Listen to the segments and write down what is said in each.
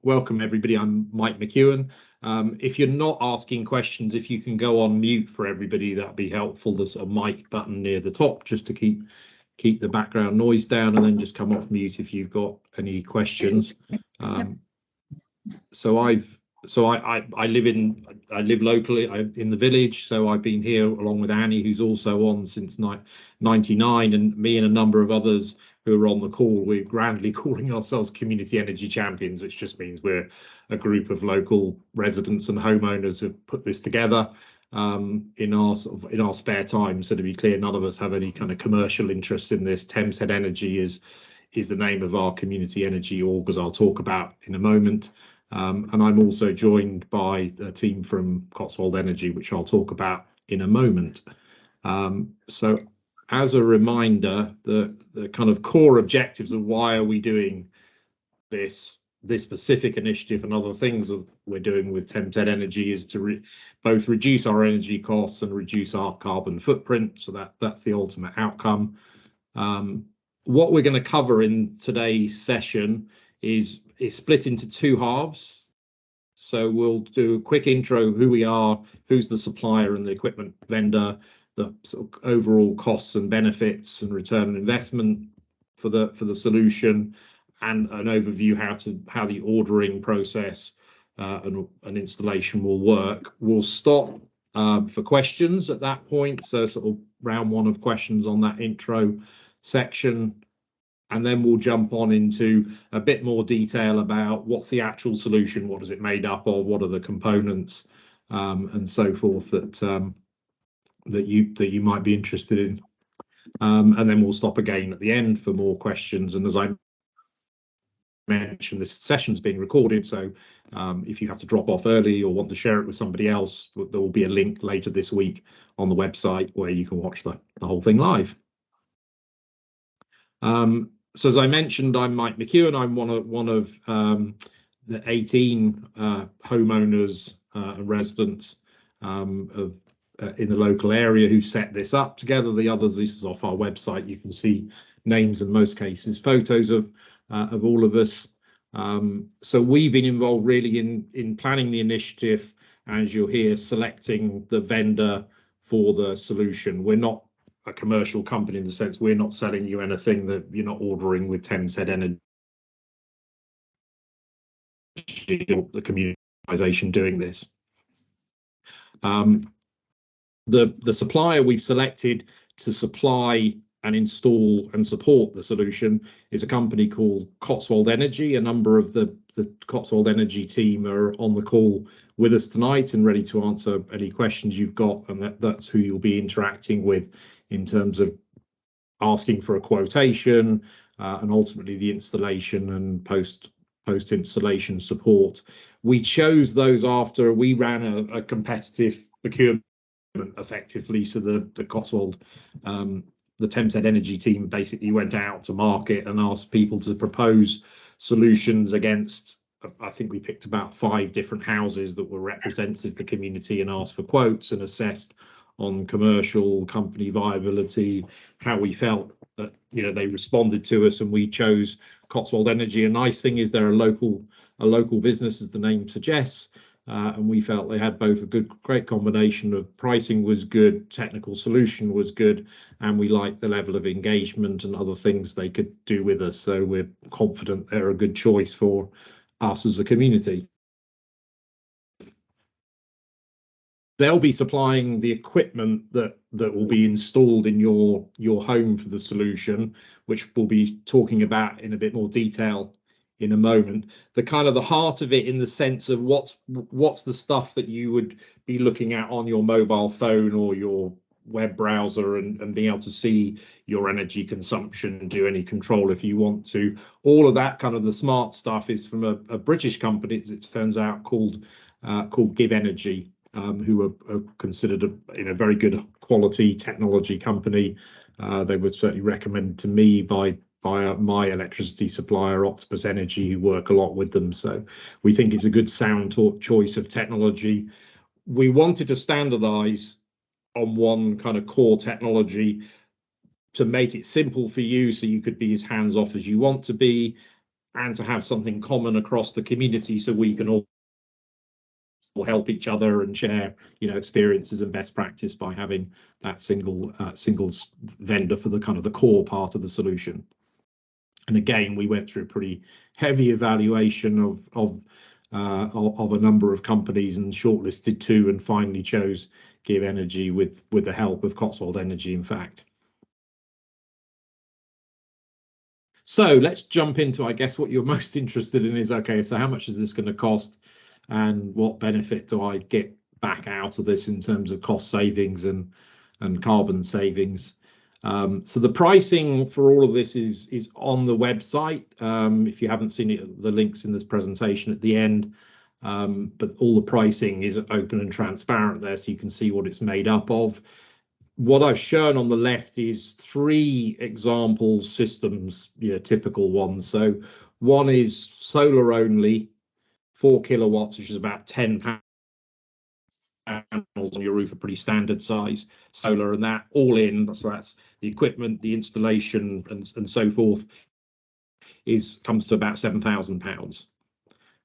Welcome everybody, I'm Mike McEwen. If you're not asking questions, if you can go on mute for everybody, that'd be helpful. There's a mic button near the top just to keep the background noise down, and then just come off mute if you've got any questions. So I live locally in the village, so I've been here along with Annie, who's also on since 99, and me and a number of others who are on the call. We're grandly calling ourselves Community Energy Champions, which just means we're a group of local residents and homeowners who've put this together in our spare time. So to be clear, none of us have any kind of commercial interest in this. Thames Head Energy is the name of our community energy org, as I'll talk about in a moment. And I'm also joined by a team from Cotswold Energy, which I'll talk about in a moment. So as a reminder, the kind of core objectives of why are we doing this specific initiative and other things that we're doing with Thames Head Energy is to both reduce our energy costs and reduce our carbon footprint. So that's the ultimate outcome. What we're going to cover in today's session is split into two halves. So we'll do a quick intro, who we are, who's the supplier and the equipment vendor, the sort of overall costs and benefits and return on investment for the solution, and an overview how the ordering process and installation will work. We'll stop for questions at that point, so sort of round one of questions on that intro section. And then we'll jump on into a bit more detail about what's the actual solution, what is it made up of, what are the components, and so forth that you might be interested in. And then we'll stop again at the end for more questions. And as I mentioned, this session's being recorded, so if you have to drop off early or want to share it with somebody else, there will be a link later this week on the website where you can watch the whole thing live. So as I mentioned, I'm Mike McEwen. I'm one of the 18 homeowners and residents in the local area who set this up together. The others, this is off our website. You can see names, in most cases, photos of all of us. So we've been involved really in planning the initiative, as you'll hear, selecting the vendor for the solution. We're not a commercial company in the sense we're not selling you anything that you're not ordering with Thames Head Energy, the community organisation doing this. The supplier we've selected to supply and install and support the solution is a company called Cotswold Energy. A number of the Cotswold Energy team are on the call with us tonight and ready to answer any questions you've got, and that's who you'll be interacting with in terms of asking for a quotation and ultimately the installation and post-installation support. We chose those after we ran a competitive procurement effectively. So the Cotswold, the Thames Head Energy team basically went out to market and asked people to propose solutions against, I think we picked about 5 different houses that were representative of the community, and asked for quotes and assessed on commercial company viability, how we felt that, they responded to us, and we chose Cotswold Energy. A nice thing is they're a local business, as the name suggests, and we felt they had both a great combination of pricing was good, technical solution was good, and we liked the level of engagement and other things they could do with us. So we're confident they're a good choice for us as a community. They'll be supplying the equipment that will be installed in your home for the solution, which we'll be talking about in a bit more detail in a moment. The heart of it, in the sense of what's the stuff that you would be looking at on your mobile phone or your web browser and being able to see your energy consumption, do any control if you want to. All of that the smart stuff is from a British company, as it turns out, called GivEnergy, who are considered a very good quality technology company. They were certainly recommended to me by my electricity supplier, Octopus Energy, who work a lot with them. So we think it's a good sound choice of technology. We wanted to standardize on one core technology to make it simple for you, so you could be as hands-off as you want to be, and to have something common across the community, so we can all help each other and share, experiences and best practice by having that single vendor for the kind of the core part of the solution. And again, we went through a pretty heavy evaluation of a number of companies and shortlisted 2 and finally chose GivEnergy with the help of Cotswold Energy, in fact. So let's jump into, I guess, what you're most interested in is, okay, so how much is this going to cost and what benefit do I get back out of this in terms of cost savings and carbon savings? So the pricing for all of this is on the website. If you haven't seen it, the link's in this presentation at the end. But all the pricing is open and transparent there, so you can see what it's made up of. What I've shown on the left is 3 example systems, typical ones. So one is solar only, 4 kilowatts, which is about 10 panels on your roof, a pretty standard size solar, and that all in, so that's the equipment, the installation, and so forth, comes to about £7,000.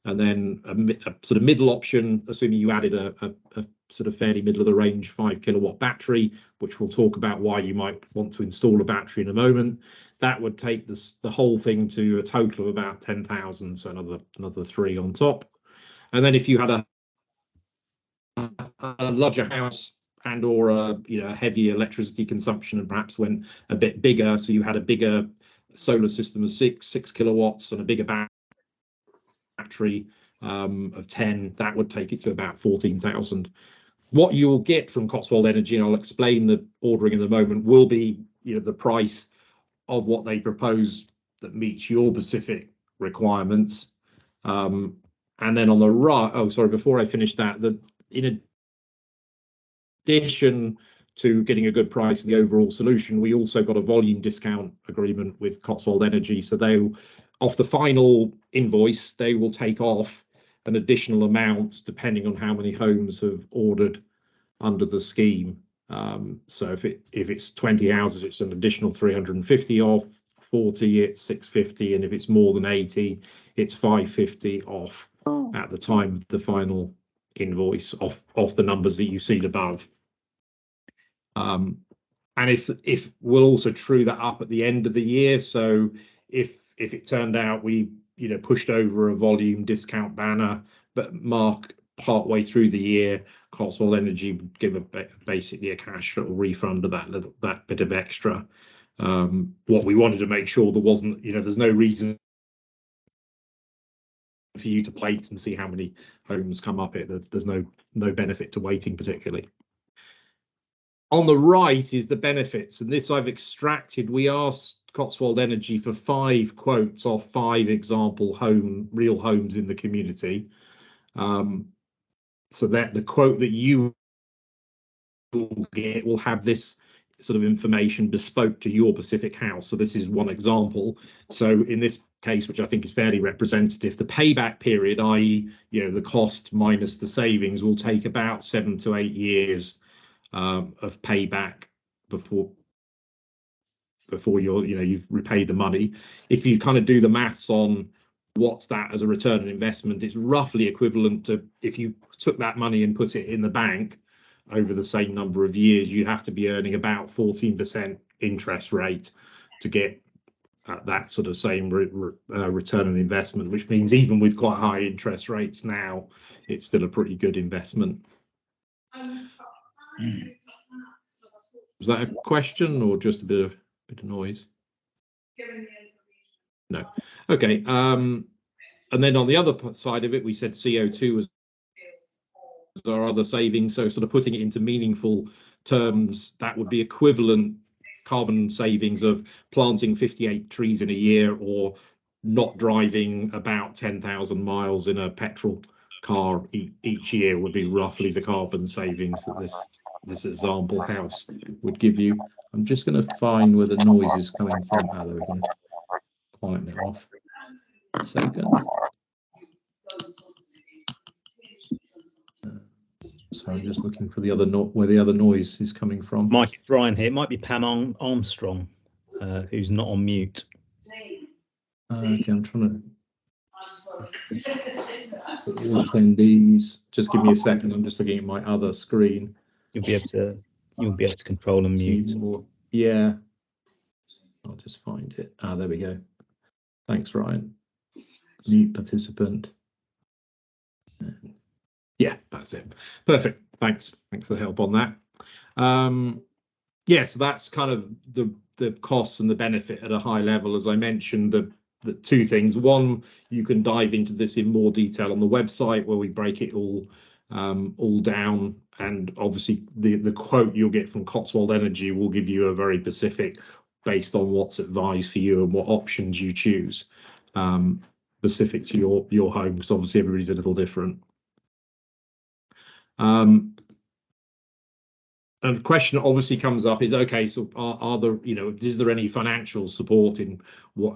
And then a sort of middle option, assuming you added a sort of fairly middle of the range 5 kilowatt battery, which we'll talk about why you might want to install a battery in a moment, that would take the whole thing to a total of about 10,000, so another 3 on top. And then if you had a larger house and or a heavy electricity consumption and perhaps went a bit bigger, so you had a bigger solar system of 6 kilowatts and a bigger battery of 10, that would take it to about 14,000. What you will get from Cotswold Energy, and I'll explain the ordering in a moment, will be the price of what they propose that meets your specific requirements. And then on the right, before I finish that, in addition to getting a good price in the overall solution, we also got a volume discount agreement with Cotswold Energy. So they, off the final invoice, they will take off an additional amount depending on how many homes have ordered under the scheme. So if it's 20 houses, it's an additional 350 off. 40, it's 650, and if it's more than 80, it's 550 off at the time of the final invoice off the numbers that you've seen above. And if we'll also true that up at the end of the year. So if it turned out we pushed over a volume discount banner, but partway through the year, Cotswold Energy would give basically a cash refund of that bit of extra. What we wanted to make sure there wasn't, there's no reason for you to wait and see how many homes come up. There's no benefit to waiting particularly. On the right is the benefits, and this I've extracted. We asked Cotswold Energy for 5 quotes off 5 example real homes in the community, so that the quote that you will get will have this sort of information bespoke to your specific house. So this is one example. So in this case, which I think is fairly representative, the payback period, i.e., the cost minus the savings, will take about 7 to 8 years of payback before you've repaid the money. If you kind of do the maths on what's that as a return on investment, it's roughly equivalent to if you took that money and put it in the bank over the same number of years, you'd have to be earning about 14% interest rate to get that sort of same return on investment, which means even with quite high interest rates now, it's still a pretty good investment. Was that a question or just a bit of noise? No. Okay. And then on the other side of it, we said CO2 was our other savings. So sort of putting it into meaningful terms, that would be equivalent carbon savings of planting 58 trees in a year or not driving about 10,000 miles in a petrol car each year would be roughly the carbon savings that this example house would give you. I'm just going to find where the noise is coming from. There we go. Quieten it off. A second. So I'm just looking for where the other noise is coming from. Mike, it's Ryan here. It might be Pam Armstrong, who's not on mute. Okay, I'm trying to All attendees, just give me a second. I'm just looking at my other screen. You'll be able to control and mute. Yeah, I'll just find it. There we go. Thanks, Ryan. Mute participant. Yeah, that's it. Perfect. Thanks for the help on that. Yeah, so that's kind of the costs and the benefit at a high level. As I mentioned, the two things. One, you can dive into this in more detail on the website where we break it all down, and obviously the quote you'll get from Cotswold Energy will give you a very specific based on what's advised for you and what options you choose, specific to your home, because obviously everybody's a little different. And the question that obviously comes up is, okay, so are there, is there any financial support in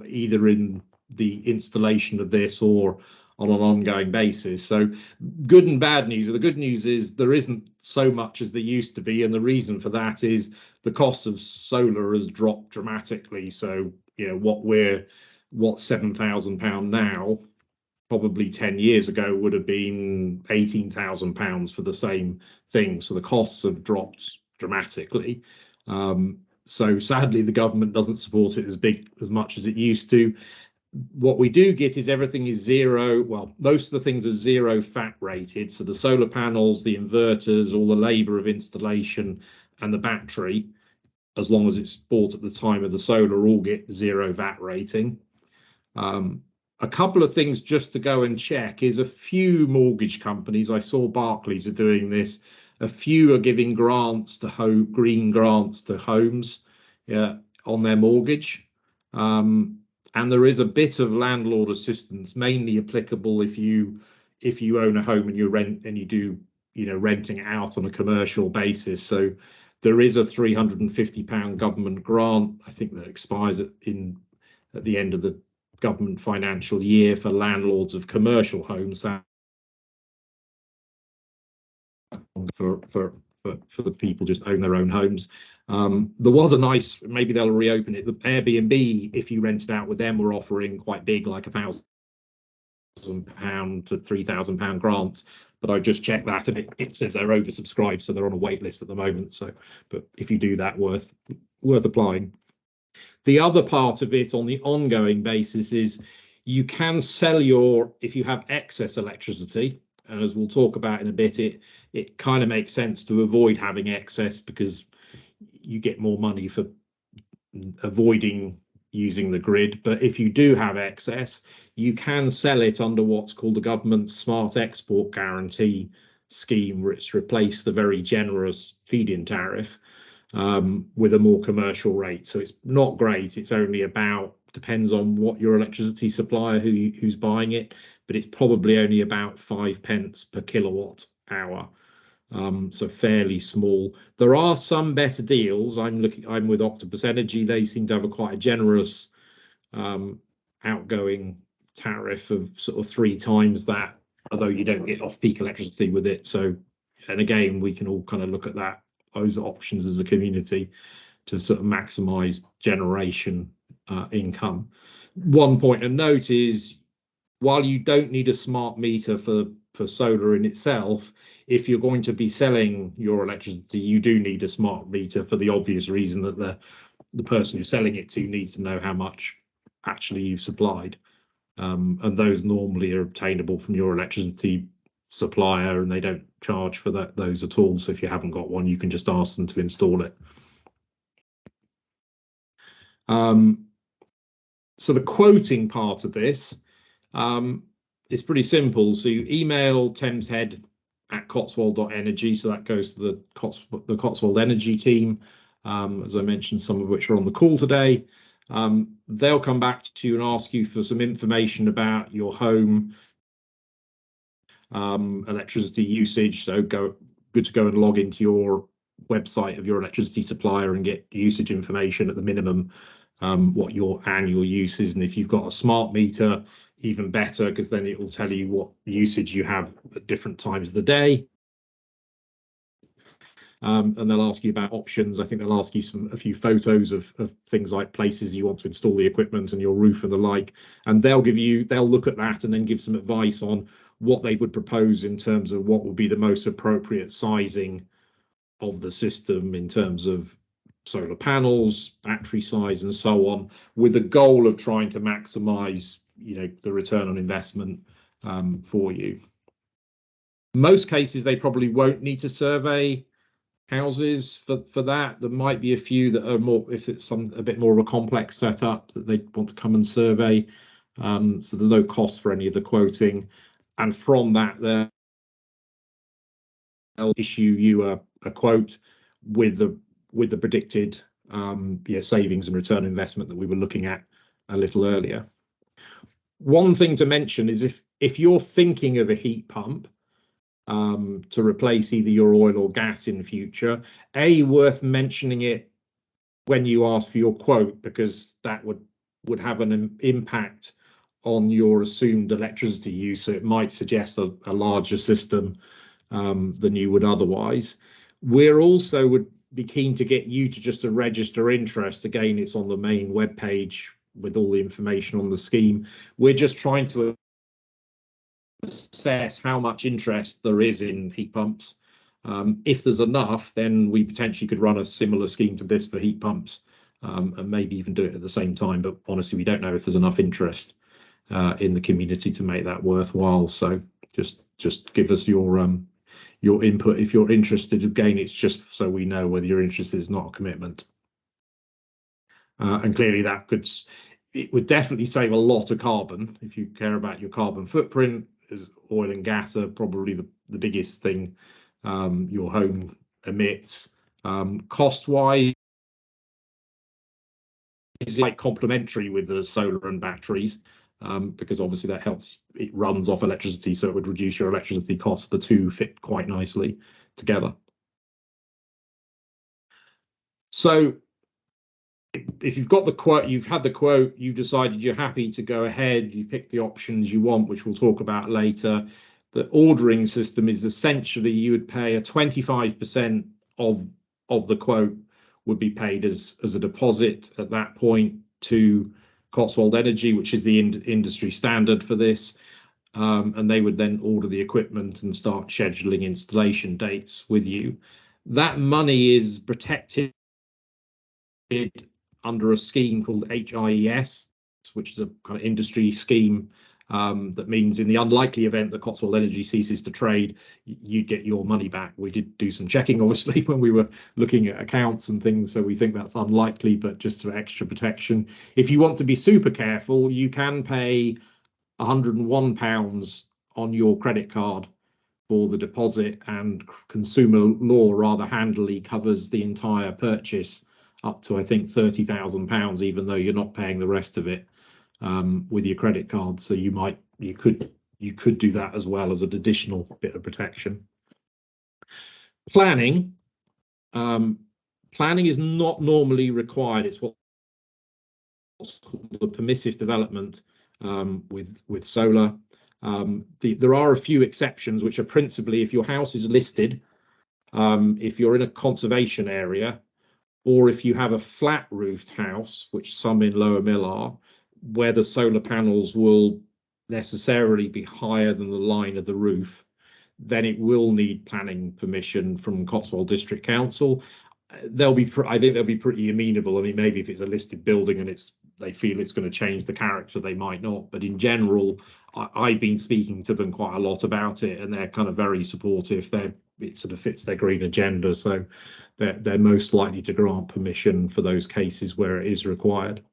either in the installation of this or on an ongoing basis? So good and bad news. The good news is there isn't so much as there used to be, and the reason for that is the cost of solar has dropped dramatically. So what's £7,000 now, probably 10 years ago would have been £18,000 for the same thing. So the costs have dropped dramatically. So sadly, the government doesn't support it as much as it used to. What we do get is everything is zero. Well, most of the things are zero VAT rated. So the solar panels, the inverters, all the labour of installation and the battery, as long as it's bought at the time of the solar, all get zero VAT rating. A couple of things just to go and check is a few mortgage companies, I saw Barclays are doing this, a few are giving grants to green grants to homes on their mortgage. And there is a bit of landlord assistance, mainly applicable if you own a home and you do renting it out on a commercial basis. So there is a £350 government grant, I think, that expires at the end of the government financial year for landlords of commercial homes, for the people just own their own homes. There was a nice, maybe they'll reopen it, the Airbnb, if you rent it out with them, were offering quite big, like £1,000 to £3,000 grants, but I just checked that and it says they're oversubscribed, so they're on a wait list at the moment. So, but if you do that, worth applying. The other part of it on the ongoing basis is you can sell if you have excess electricity, and as we'll talk about in a bit, it kind of makes sense to avoid having excess because you get more money for avoiding using the grid. But if you do have excess, you can sell it under what's called the government's Smart Export Guarantee scheme, which replaced the very generous feed-in tariff with a more commercial rate. So it's not great. It's only about, depends on what your electricity supplier who's buying it, but it's probably only about 5p per kilowatt hour. So fairly small. There are some better deals. I'm with Octopus Energy. They seem to have quite a generous outgoing tariff of sort of 3 times that, although you don't get off-peak electricity with it. So, and again, we can all kind of look at those options as a community to sort of maximize generation income. One point of note is, while you don't need a smart meter for solar in itself, if you're going to be selling your electricity, you do need a smart meter for the obvious reason that the person you're selling it to needs to know how much actually you've supplied. And those normally are obtainable from your electricity supplier, and they don't charge for those at all. So if you haven't got one, you can just ask them to install it. So the quoting part of this is pretty simple. So you email Thames Head at Cotswold.energy, so that goes to the Cotswold Energy team, as I mentioned, some of which are on the call today. They'll come back to you and ask you for some information about your home electricity usage. So good to go and log into your website of your electricity supplier and get usage information at the minimum, what your annual use is. And if you've got a smart meter, even better, because then it will tell you what usage you have at different times of the day. and they'll ask you about options. I think they'll ask you a few photos of things like places you want to install the equipment and your roof and the like, and they'll look at that and then give some advice on what they would propose in terms of what would be the most appropriate sizing of the system in terms of solar panels, battery size, and so on, with the goal of trying to maximize, the return on investment for you. Most cases, they probably won't need to survey houses for that. There might be a few that are more, if it's a bit more of a complex setup, that they want to come and survey. So there's no cost for any of the quoting, and from that, they'll issue you a quote with the predicted savings and return on investment that we were looking at a little earlier. One thing to mention is if you're thinking of a heat pump to replace either your oil or gas in the future, worth mentioning it when you ask for your quote, because that would have an impact on your assumed electricity use. So it might suggest a larger system than you would otherwise. We're also would be keen to get you to register interest. Again, it's on the main web page with all the information on the scheme. We're just trying to assess how much interest there is in heat pumps. If there's enough, then we potentially could run a similar scheme to this for heat pumps, and maybe even do it at the same time. But honestly, we don't know if there's enough interest in the community to make that worthwhile. So just give us your input if you're interested. Again, it's just so we know whether you're interested. Is not a commitment. And clearly it would definitely save a lot of carbon if you care about your carbon footprint, as oil and gas are probably the biggest thing your home emits. Cost wise, is like complementary with the solar and batteries, because obviously that helps. It runs off electricity, so it would reduce your electricity costs. The two fit quite nicely together. So if you've got the quote, you've had the quote, you've decided you're happy to go ahead, you pick the options you want, which we'll talk about later. The ordering system is essentially you would pay a 25% of the quote would be paid as a deposit at that point to Cotswold Energy, which is the industry standard for this, and they would then order the equipment and start scheduling installation dates with you. That money is protected under a scheme called HIES, which is a kind of industry scheme that means in the unlikely event that Cotswold Energy ceases to trade, you'd get your money back. We did do some checking, obviously, when we were looking at accounts and things, so we think that's unlikely, but just for extra protection. If you want to be super careful, you can pay £101 on your credit card for the deposit, and consumer law rather handily covers the entire purchase up to, I think, £30,000, even though you're not paying the rest of it with your credit card. So you could do that as well as an additional bit of protection. Planning is not normally required. It's what's called a permissive development with solar. There are a few exceptions, which are principally if your house is listed, if you're in a conservation area, or if you have a flat roofed house, which some in Lower Mill are, where the solar panels will necessarily be higher than the line of the roof, then it will need planning permission from Cotswold District Council. I think they'll be pretty amenable. I mean, maybe if it's a listed building and they feel it's going to change the character, they might not. But in general, I've been speaking to them quite a lot about it, and they're kind of very supportive. It sort of fits their green agenda, so they're most likely to grant permission for those cases where it is required.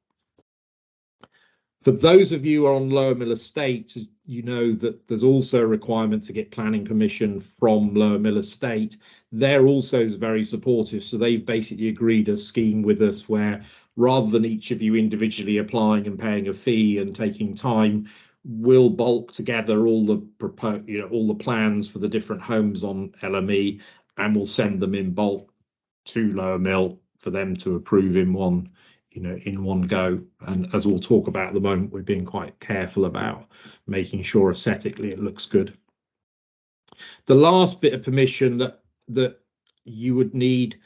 For those of you who are on Lower Mill Estate, you know that there's also a requirement to get planning permission from Lower Mill Estate. They're also very supportive, so they've basically agreed a scheme with us where, rather than each of you individually applying and paying a fee and taking time, we'll bulk together all the plans for the different homes on LME, and we'll send them in bulk to Lower Mill for them to approve in one go. And as we'll talk about at the moment, we're being quite careful about making sure aesthetically it looks good. The last bit of permission that you would need,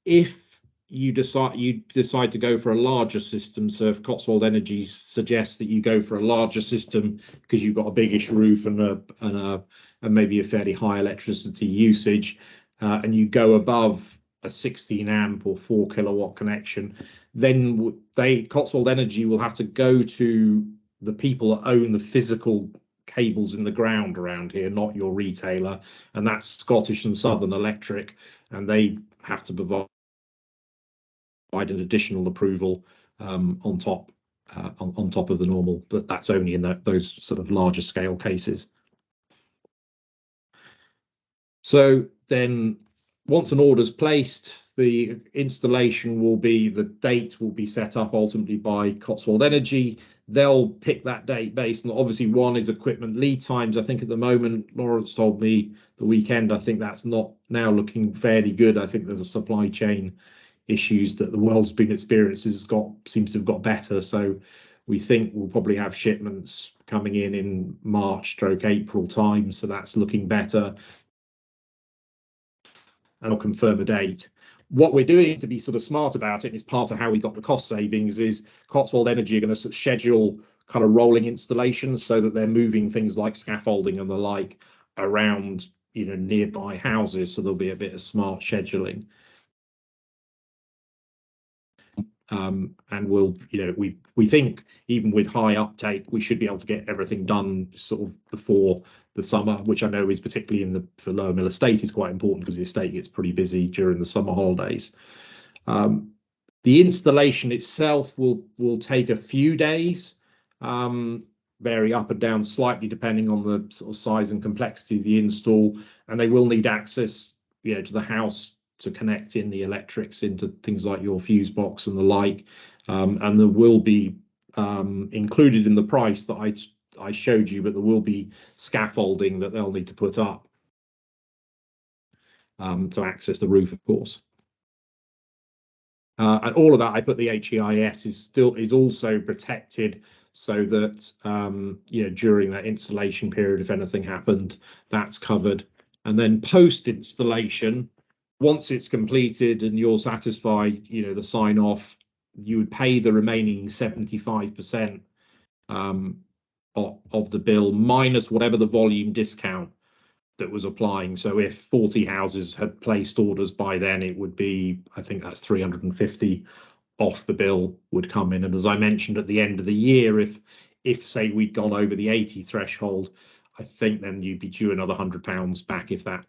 if you decide to go for a larger system. So if Cotswold Energy suggests that you go for a larger system because you've got a biggish roof and maybe a fairly high electricity usage, and you go above a 16 amp or 4 kilowatt connection, then Cotswold Energy will have to go to the people that own the physical cables in the ground around here, not your retailer, and that's Scottish and Southern Electric, and they have to provide an additional approval on top of the normal, but that's only in those sort of larger scale cases. So then once an order's placed, the installation the date will be set up ultimately by Cotswold Energy. They'll pick that date based on, obviously, one is equipment lead times. I think at the moment, Lawrence told me the weekend, I think that's not now looking fairly good. I think there's a supply chain issues that the world's been experiencing seems to have got better. So we think we'll probably have shipments coming in March/April time. So that's looking better. And I'll confirm a date. What we're doing to be sort of smart about it, and it's part of how we got the cost savings, is Cotswold Energy are going to schedule kind of rolling installations so that they're moving things like scaffolding and the like around, nearby houses. So there'll be a bit of smart scheduling. And we'll, we think even with high uptake, we should be able to get everything done sort of before the summer, which I know is particularly for Lower Mill Estate is quite important because the estate gets pretty busy during the summer holidays. The installation itself will take a few days, vary up and down slightly depending on the sort of size and complexity of the install, and they will need access, to the house to connect in the electrics into things like your fuse box and the like, and there will be included in the price that I showed you, but there will be scaffolding that they'll need to put up to access the roof, of course. And all of that, I put the HEIS is also protected so that during that installation period, if anything happened, that's covered. And then post installation, once it's completed and you're satisfied, the sign off, you would pay the remaining 75% of the bill minus whatever the volume discount that was applying. So if 40 houses had placed orders by then, it would be, I think that's 350 off the bill would come in. And as I mentioned at the end of the year, if say we'd gone over the 80 threshold, I think then you'd be due another £100 back if that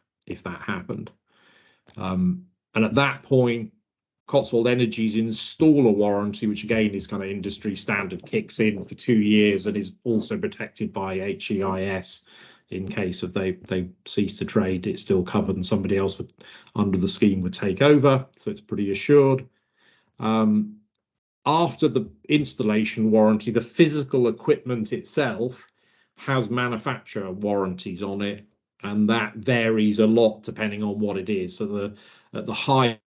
happened. And at that point, Cotswold Energy's installer warranty, which again is kind of industry standard, kicks in for 2 years and is also protected by HEIS in case of they cease to trade. It's still covered and somebody else under the scheme would take over, so it's pretty assured. After the installation warranty, the physical equipment itself has manufacturer warranties on it, and that varies a lot depending on what it is. So at the high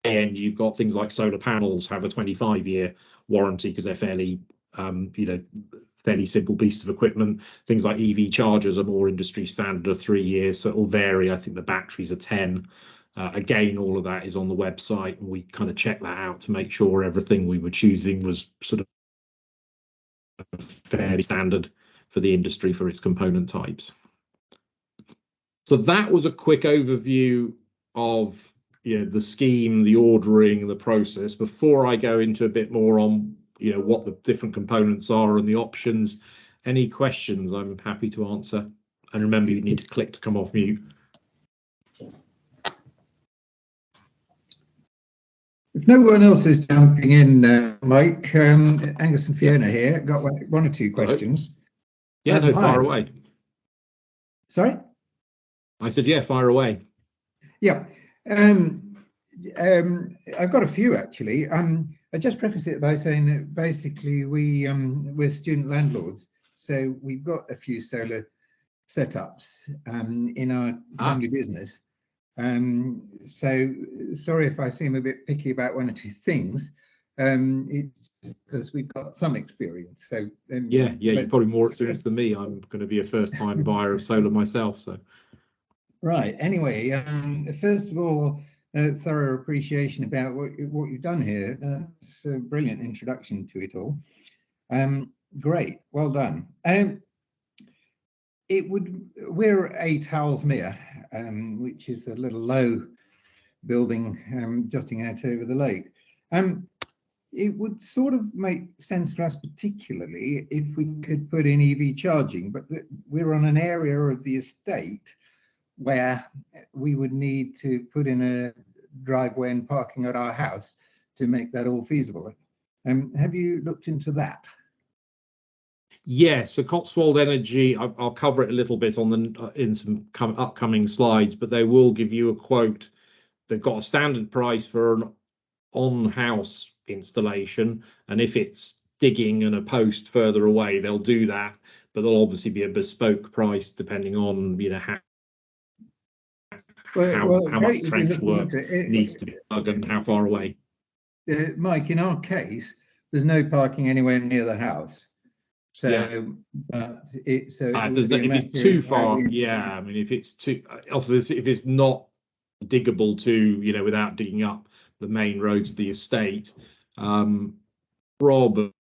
end, you've got things like solar panels have a 25-year warranty because they're fairly simple piece of equipment. Things like EV chargers are more industry standard of 3 years, so it will vary. I think the batteries are 10. Again, all of that is on the website, and we kind of check that out to make sure everything we were choosing was sort of fairly standard for the industry for its component types. So that was a quick overview of the scheme, the ordering, the process. Before I go into a bit more on what the different components are and the options, any questions I'm happy to answer. And remember, you need to click to come off mute. If no one else is jumping in, Mike, Angus and Fiona here, got one or two questions. Yeah, no, fire away. Sorry? I said, yeah, fire away. Yeah. I've got a few, actually. I just preface it by saying that basically we're student landlords, so we've got a few solar setups in our family business. So sorry if I seem a bit picky about one or two things. It's because we've got some experience. So yeah, you're probably more experienced than me. I'm going to be a first-time buyer of solar myself. So Right. Anyway, first of all, thorough appreciation about what you've done here. That's a brilliant introduction to it all. Great. Well done. We're 8 Howellsmere, which is a little low building jutting out over the lake. It would sort of make sense for us, particularly if we could put in EV charging, but we're on an area of the estate where we would need to put in a driveway and parking at our house to make that all feasible. Have you looked into that? Yes, so Cotswold Energy, I'll cover it a little bit on the in some upcoming slides, but they will give you a quote. They've got a standard price for an on-house installation, and if it's digging and a post further away, they'll do that, but there'll obviously be a bespoke price depending on, you know, how much trench work needs to be dug and how far away. Mike, in our case, there's no parking anywhere near the house. So, yeah. If it's too far, yeah. I mean, if it's too, if it's not diggable to, you know, without digging up the main roads of the estate, probably,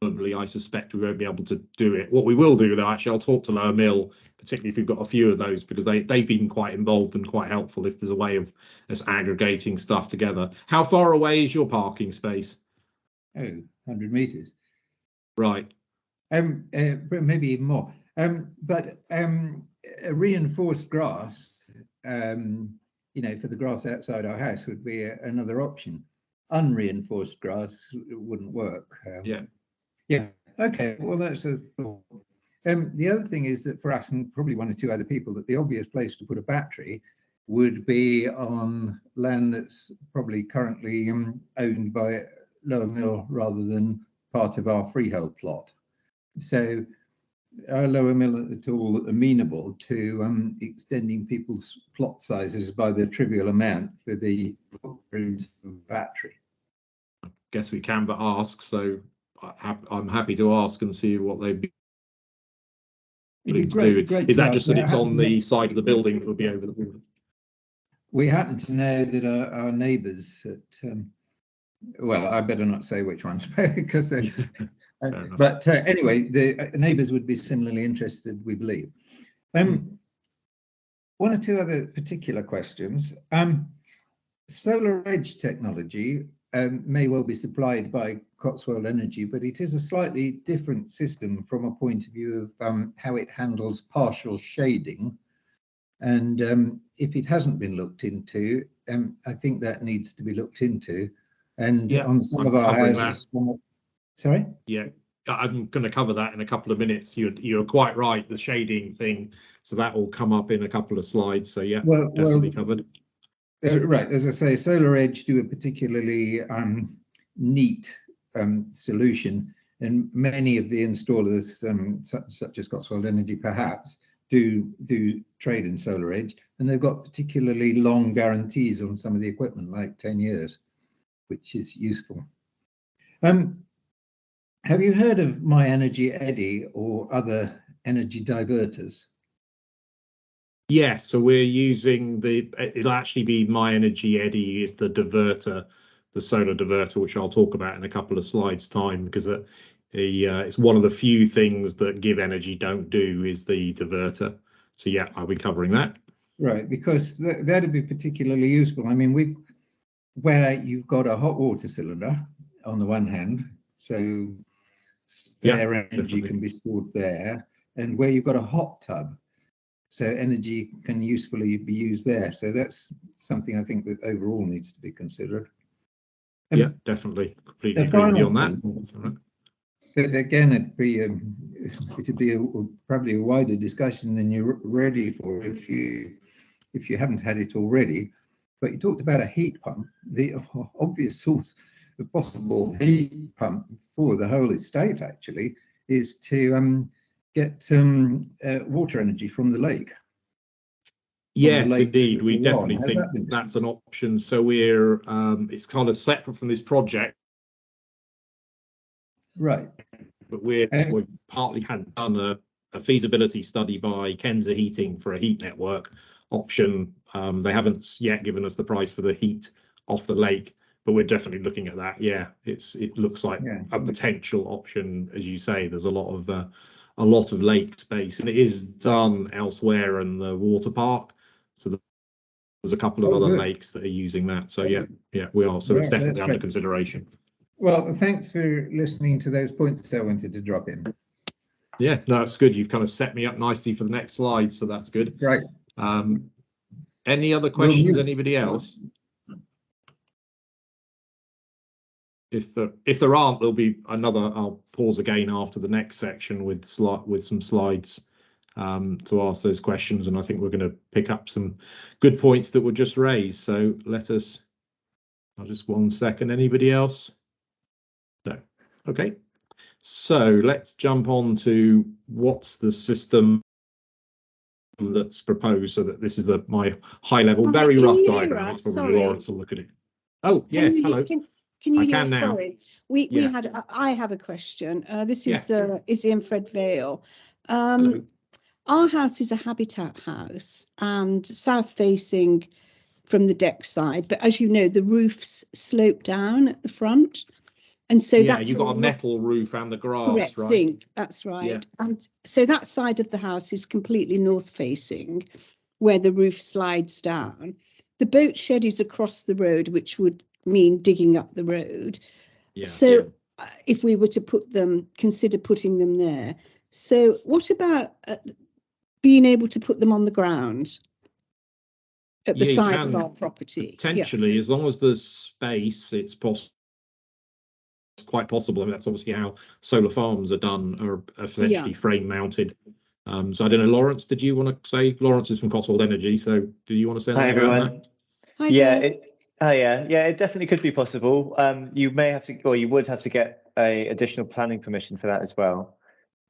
I suspect we won't be able to do it. What we will do, though, actually, I'll talk to Lower Mill, particularly if we've got a few of those, because they've been quite involved and quite helpful if there's a way of us aggregating stuff together. How far away is your parking space? Oh, 100 meters. Right. Maybe even more. But a reinforced grass, you know, for the grass outside our house would be another option. Unreinforced grass wouldn't work. Yeah. Yeah. Okay. Well, that's a thought. The other thing is that for us, and probably 1 or 2 other people, that the obvious place to put a battery would be on land that's probably currently owned by Lower Mill rather than part of our freehold plot. So are Lower Mill at all amenable to extending people's plot sizes by the trivial amount for the footprint of battery? I guess we can but ask, so I'm happy to ask and see what they'd be willing to do. Is that just that it's on the side of the building that would be over the wall? We happen to know that our neighbours at well, I better not say which ones because they're but anyway, the neighbours would be similarly interested, we believe. 1 or 2 other particular questions. Solar edge technology may well be supplied by Cotswold Energy, but it is a slightly different system from a point of view of how it handles partial shading. And if it hasn't been looked into, I think that needs to be looked into. And on some of our houses, sorry? Yeah, I'm going to cover that in a couple of minutes. You're quite right, the shading thing. So that will come up in a couple of slides. So yeah, definitely covered. Right, as I say, Solar Edge do a particularly neat solution, and many of the installers, such as Cotswold Energy, perhaps do trade in Solar Edge, and they've got particularly long guarantees on some of the equipment, like 10 years, which is useful. Have you heard of My Energy Eddy or other energy diverters? Yes, so we're using it'll actually be My Energy Eddy is the diverter, the solar diverter, which I'll talk about in a couple of slides time, because it's one of the few things that GivEnergy don't do is the diverter. So yeah, I'll be covering that. Right, because that'd be particularly useful. I mean, where you've got a hot water cylinder on the one hand, so spare energy definitely can be stored there, and where you've got a hot tub, so energy can usefully be used there. So that's something I think that overall needs to be considered. Yeah, definitely. Completely agree with you on that. But again, it'd be probably a wider discussion than you're ready for if you haven't had it already. But you talked about a heat pump. The obvious source of possible heat pump for the whole estate actually is to get water energy from the lake. Yes, indeed. We definitely think that's an option. So we're it's kind of separate from this project. Right. But we've partly had done a feasibility study by Kenza Heating for a heat network option. They haven't yet given us the price for the heat off the lake, but we're definitely looking at that. Yeah, it looks like a potential option. As you say, there's a lot of lake space, and it is done elsewhere in the water park. So there's a couple of other lakes that are using that. So yeah, we are. So it's definitely under consideration. Well, thanks for listening to those points I wanted to drop in. Yeah, no, that's good. You've kind of set me up nicely for the next slide, so that's good. Right. Any other questions? Anybody else? If there aren't, there'll be another. I'll pause again after the next section with some slides to ask those questions, and I think we're going to pick up some good points that were just raised. So I'll just 1 second. Anybody else? No. Okay. So let's jump on to what's the system that's proposed. So that this is my high level, very rough diagram. That's probably Lawrence will look at it. Oh yes, hello. Can you hear us? Sorry, I have a question. This is Izzy and Fred Vale. Our house is a habitat house and south facing from the deck side, but as you know, the roofs slope down at the front. And so you've got a metal roof and the grass, correct, right? Zinc, that's right. Yeah. And so that side of the house is completely north facing, where the roof slides down. The boat shed is across the road, which would mean digging up the road. Yeah, so if we were to consider putting them there. So what about being able to put them on the ground at the side of our property? Potentially, as long as there's space, it's quite possible. I mean, that's obviously how solar farms are done, are essentially frame mounted. So I don't know, Lawrence, did you want to say? Lawrence is from Cotswold Energy, so do you want to say anything about that? Hi, it definitely could be possible. You may have to, or you would have to get a additional planning permission for that as well,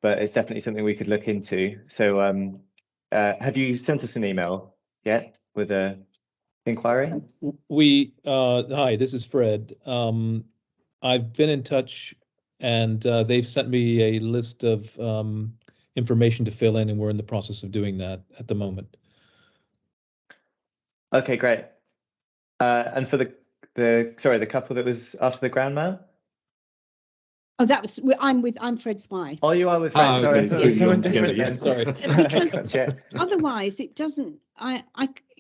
but it's definitely something we could look into. So have you sent us an email yet with a inquiry? Hi, this is Fred. I've been in touch, and they've sent me a list of information to fill in, and we're in the process of doing that at the moment. Okay, great. And for the couple that was after the ground mount? Oh, I'm Fred's wife. Oh, you are with Fred. Sorry, together, sorry. Because otherwise it doesn't.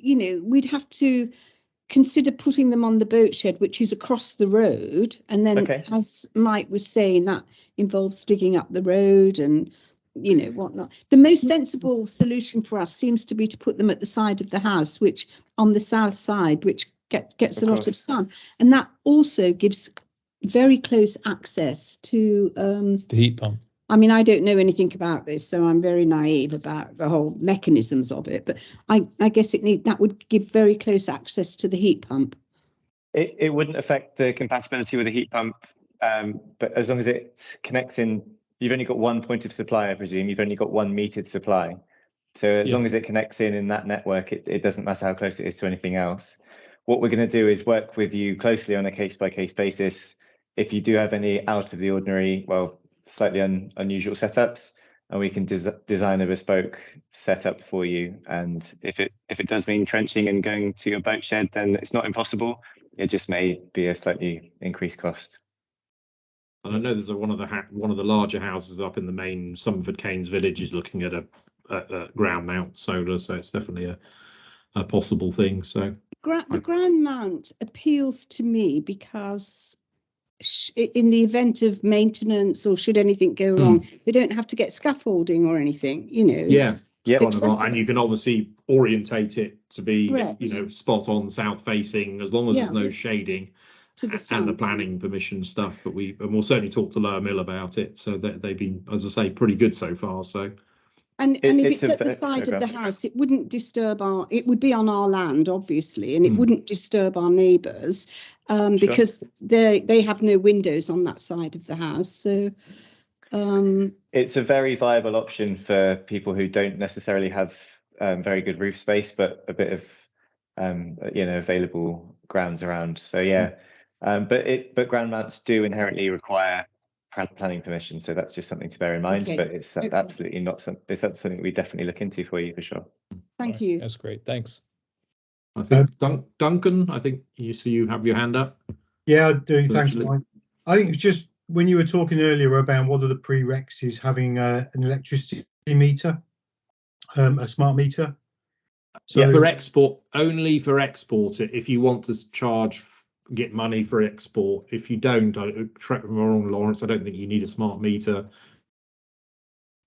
We'd have to consider putting them on the boat shed, which is across the road, and then as Mike was saying, that involves digging up the road and whatnot. The most sensible solution for us seems to be to put them at the side of the house, which on the south side, which gets a lot of sun, and that also gives very close access to the heat pump. I mean, I don't know anything about this, so I'm very naive about the whole mechanisms of it, but I guess that would give very close access to the heat pump. It wouldn't affect the compatibility with the heat pump, but as long as it connects in, you've only got one point of supply, I presume. You've only got one metered supply. So as long as it connects in that network, it doesn't matter how close it is to anything else. What we're going to do is work with you closely on a case-by-case basis. If you do have any out of the ordinary, slightly unusual setups, and we can design a bespoke setup for you. And if it does mean trenching and going to your boat shed, then it's not impossible. It just may be a slightly increased cost. And I know there's one of the larger houses up in the main Somerford Keynes village is looking at a ground mount solar, so it's definitely a possible thing. So the ground mount appeals to me because in the event of maintenance or should anything go wrong, they don't have to get scaffolding or anything, and you can obviously orientate it to be spot on south facing, as long as there's no shading to the sun. And the planning permission stuff. But we'll certainly talk to Lower Mill about it, so that they've been, as I say, pretty good so far. So and if it's at the side of the house, it wouldn't disturb it would be on our land, obviously, and it wouldn't disturb our neighbours because they have no windows on that side of the house. So it's a very viable option for people who don't necessarily have very good roof space, but a bit of available grounds around. So but ground mounts do inherently require planning permission. So that's just something to bear in mind. Okay. But it's Okay. absolutely not it's something we definitely look into for you for sure. Thank Right, you. That's great. Thanks. I think Duncan, I think you have your hand up. Yeah, I do. Thanks, Virtually. Mike. I think it's just when you were talking earlier about what are the prereqs is having an electricity meter, a smart meter. So For export, only for export. If you want to get money for export. If you don't, correct me if I'm wrong, Lawrence, I don't think you need a smart meter.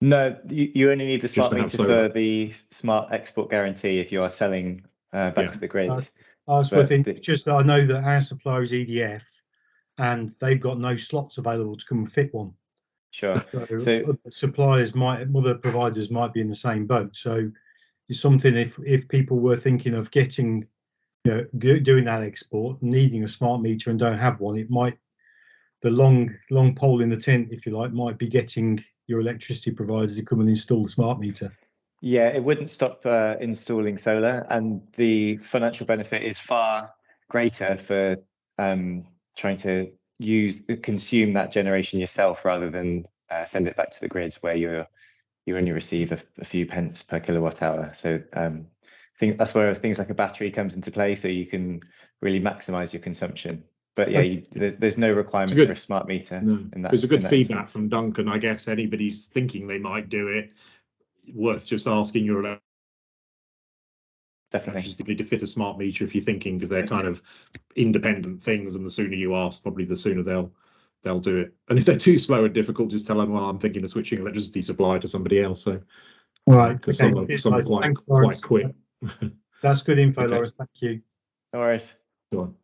No, you only need the Just smart to have meter solar. for the smart export guarantee if you are selling back to the grid. I was But thinking, just that I know that our supplier is EDF, and they've got no slots available to come and fit one. Sure. So other providers might be in the same boat. So it's something if people were thinking of getting, doing that export, needing a smart meter and don't have one, it might, the long pole in the tent, if you like, might be getting your electricity provider to come and install the smart meter. Yeah, it wouldn't stop installing solar, and the financial benefit is far greater for trying to consume that generation yourself rather than send it back to the grids where you only receive a few pence per kilowatt hour. So I think that's where things like a battery comes into play, so you can really maximize your consumption. But yeah, there's no requirement for a smart meter. No. In that, There's a good feedback instance. from Duncan. I guess anybody's thinking they might do it, worth just asking your Definitely to fit a smart meter if you're thinking, because they're kind of independent things, and the sooner you ask, probably the sooner they'll do it. And if they're too slow and difficult, just tell them, well, I'm thinking of switching electricity supply to somebody else. So right, because okay. some are quite quick. That's good info, Okay. Lawrence. Thank you. No worries. Go on.